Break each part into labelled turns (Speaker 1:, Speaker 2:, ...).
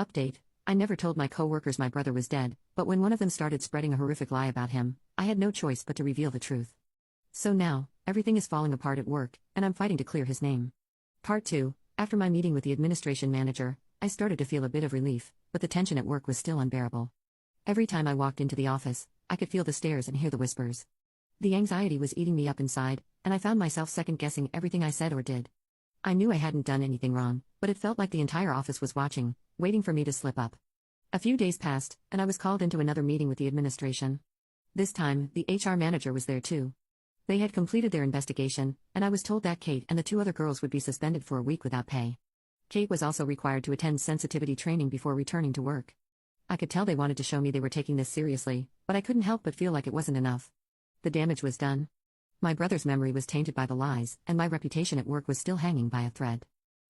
Speaker 1: Update: I never told my coworkers my brother was dead, but when one of them started spreading a horrific lie about him, I had no choice but to reveal the truth. So now, everything is falling apart at work, and I'm fighting to clear his name. Part 2. After my meeting with the administration manager, I started to feel a bit of relief, but the tension at work was still unbearable. Every time I walked into the office, I could feel the stares and hear the whispers. The anxiety was eating me up inside, and I found myself second-guessing everything I said or did. I knew I hadn't done anything wrong, but it felt like the entire office was watching, waiting for me to slip up. A few days passed, and I was called into another meeting with the administration. This time, the HR manager was there too. They had completed their investigation, and I was told that Kate and the 2 other girls would be suspended for a week without pay. Kate was also required to attend sensitivity training before returning to work. I could tell they wanted to show me they were taking this seriously, but I couldn't help but feel like it wasn't enough. The damage was done. My brother's memory was tainted by the lies, and my reputation at work was still hanging by a thread.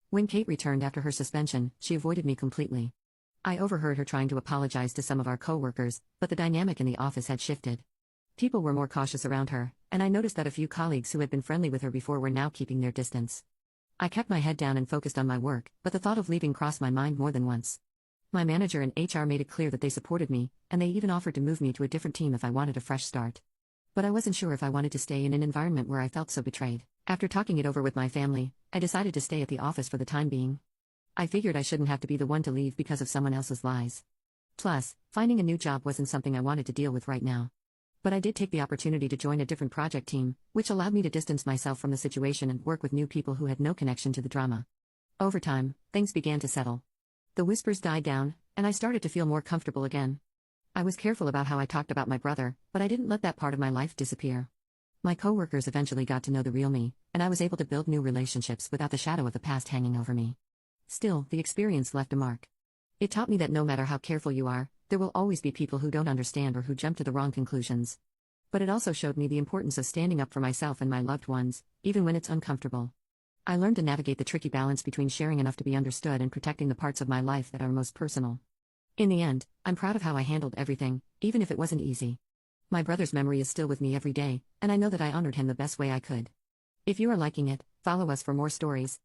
Speaker 1: When Kate returned after her suspension, she avoided me completely. I overheard her trying to apologize to some of our coworkers, but the dynamic in the office had shifted. People were more cautious around her, and I noticed that a few colleagues who had been friendly with her before were now keeping their distance. I kept my head down and focused on my work, but the thought of leaving crossed my mind more than once. My manager and HR made it clear that they supported me, and they even offered to move me to a different team if I wanted a fresh start. But I wasn't sure if I wanted to stay in an environment where I felt so betrayed. After talking it over with my family, I decided to stay at the office for the time being. I figured I shouldn't have to be the one to leave because of someone else's lies. Plus, finding a new job wasn't something I wanted to deal with right now. But I did take the opportunity to join a different project team, which allowed me to distance myself from the situation and work with new people who had no connection to the drama. Over time, things began to settle. The whispers died down, and I started to feel more comfortable again. I was careful about how I talked about my brother, but I didn't let that part of my life disappear. My coworkers eventually got to know the real me, and I was able to build new relationships without the shadow of the past hanging over me. Still, the experience left a mark. It taught me that no matter how careful you are, there will always be people who don't understand or who jump to the wrong conclusions. But it also showed me the importance of standing up for myself and my loved ones, even when it's uncomfortable. I learned to navigate the tricky balance between sharing enough to be understood and protecting the parts of my life that are most personal. In the end, I'm proud of how I handled everything, even if it wasn't easy. My brother's memory is still with me every day, and I know that I honored him the best way I could. If you are liking it, follow us for more stories.